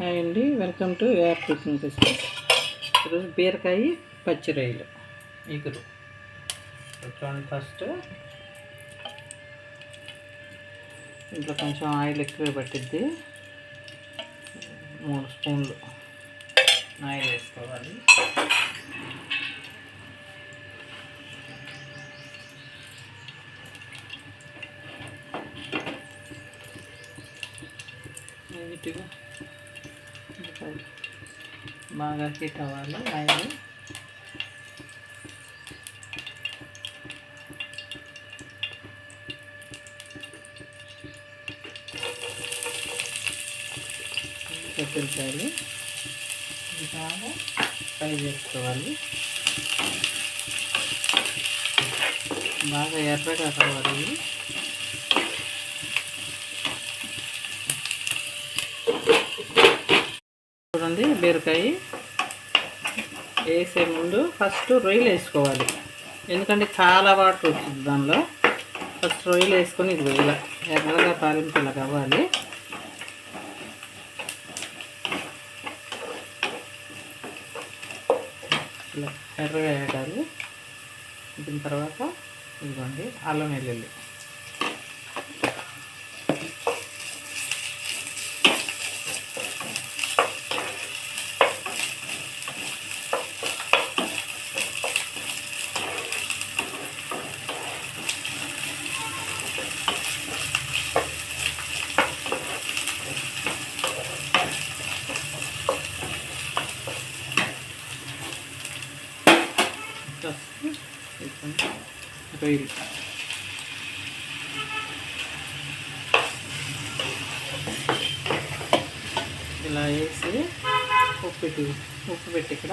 Hi అండి, welcome to AR cooking recipes. ఈరోజు బీరకాయ పచ్చి రొయ్యలు ఇగురు. చూడండి, ఫస్ట్ ఇంట్లో కొంచెం ఆయిల్ ఎక్కువ పట్టిద్ది. 3 స్పూన్లు ఆయిల్ వేసుకోవాలి. నీట్గా బాగా హీట్ అవ్వాలి ఆయిల్. పచ్చిమిరపకాయలు బాగా ఫ్రై చేసుకోవాలి. బాగా ఎర్రగా కావాలి. చూడండి, బీరకాయ వేసే ముందు ఫస్ట్ రొయ్యలు వేసుకోవాలి. ఎందుకంటే చాలా వాటర్ వచ్చింది దానిలో. ఫస్ట్ రొయ్యలు వేసుకొని ఇది ఇలా ఎర్రగా తాలింపు ఇలా కావాలి. ఇలా ఎర్రగా వేయాలి. దీని తర్వాత ఇదిగోండి అల్లం వెల్లుల్లి. రొయ్యలు ఇలా వేసి ఉప్పు పెట్టి ఇక్కడ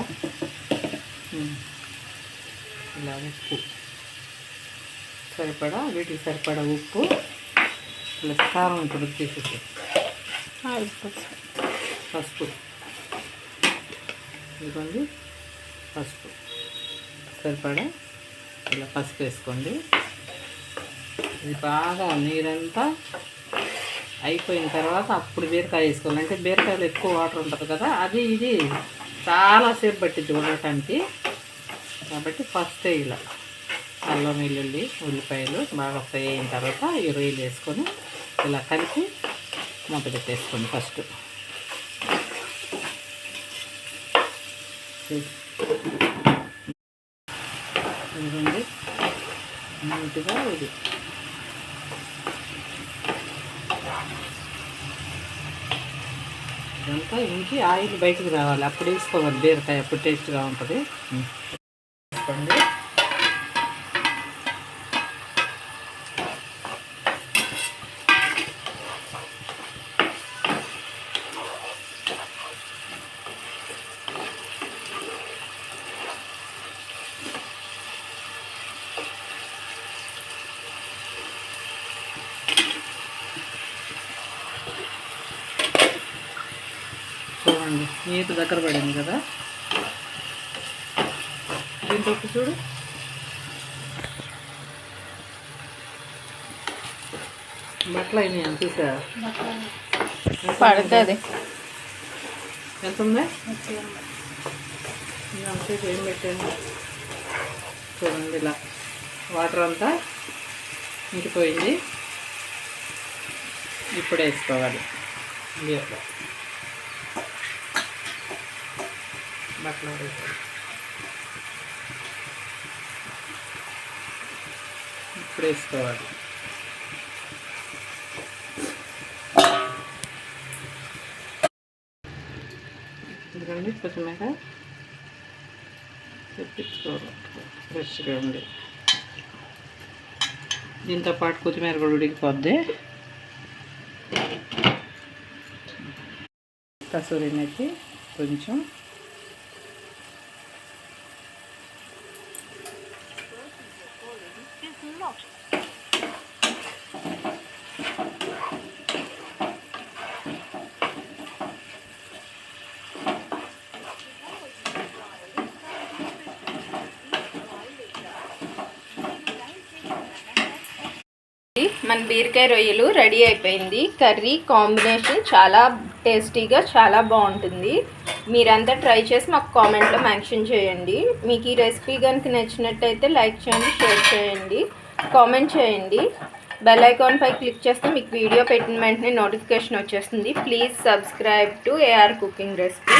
ఇలా ఉప్పు సరిపడా, వీటికి సరిపడా ఉప్పు ప్లస్ కారం ఇప్పుడు తీసేసి పసుపు. ఇదిగోండి పసుపు సరిపడా ఇలా పసుపు వేసుకోండి. ఇది బాగా నీరంతా అయిపోయిన తర్వాత అప్పుడు బీరకాయ వేసుకోవాలి. అంటే బీరకాయలు ఎక్కువ వాటర్ ఉంటుంది కదా, అది ఇది చాలాసేపు పట్టింది ఉడకటానికి. కాబట్టి ఫస్ట్ ఇలా అల్లం వెల్లుల్లి ఉల్లిపాయలు బాగా ఫ్రై అయిన తర్వాత ఈ రొయ్యలు వేసుకొని ఇలా కలిపి మూత పెట్టేసుకోండి. ఫస్ట్ ఇదిగోండి నీట్గా ఇది ఇదంతా ఇంకి ఆయిల్ బయటకు రావాలి. అప్పుడు వేసుకోవాలి బీరకాయ, అప్పుడు టేస్ట్గా ఉంటుంది. వేసుకోండి. చూడండి, నీరు దగ్గర పడింది కదా. దీంట్లో చూడు, బట్టలు అయినాయి అని చూసా. పడుతుంది ఎంత ఉంది అంతసేపు ఏం పెట్టాను. చూడండి, ఇలా వాటర్ అంతా ఇంకిపోయింది. ఇప్పుడు వేసుకోవాలి బీరకాయ. బట్టలు ఇప్పుడు వేసుకోవాలి. ఎందుకండి కొత్తిమీర తెప్పించుకోవాలి, ఫ్రెష్గా ఉంది. దీంతో పాటు కొత్తిమీర కూడా ఉడికిపోద్ది. కసూరి మెత్తి కొంచెం, మన బీరకాయ రొయ్యలు రెడీ అయిపోయింది. కర్రీ కాంబినేషన్ చాలా టేస్టీగా చాలా బాగుంటుంది. మీరంతా ట్రై చేసి మాకు కామెంట్లో మెన్షన్ చేయండి. మీకు ఈ రెసిపీ కనుక నచ్చినట్టయితే లైక్ చేయండి, షేర్ చేయండి, కామెంట్ చేయండి. బెల్ ఐకాన్ పై క్లిక్ చేస్తే మీకు వీడియో పెట్టిన వెంటనే నోటిఫికేషన్ వచ్చేస్తుంది. Please subscribe to AR cooking recipe.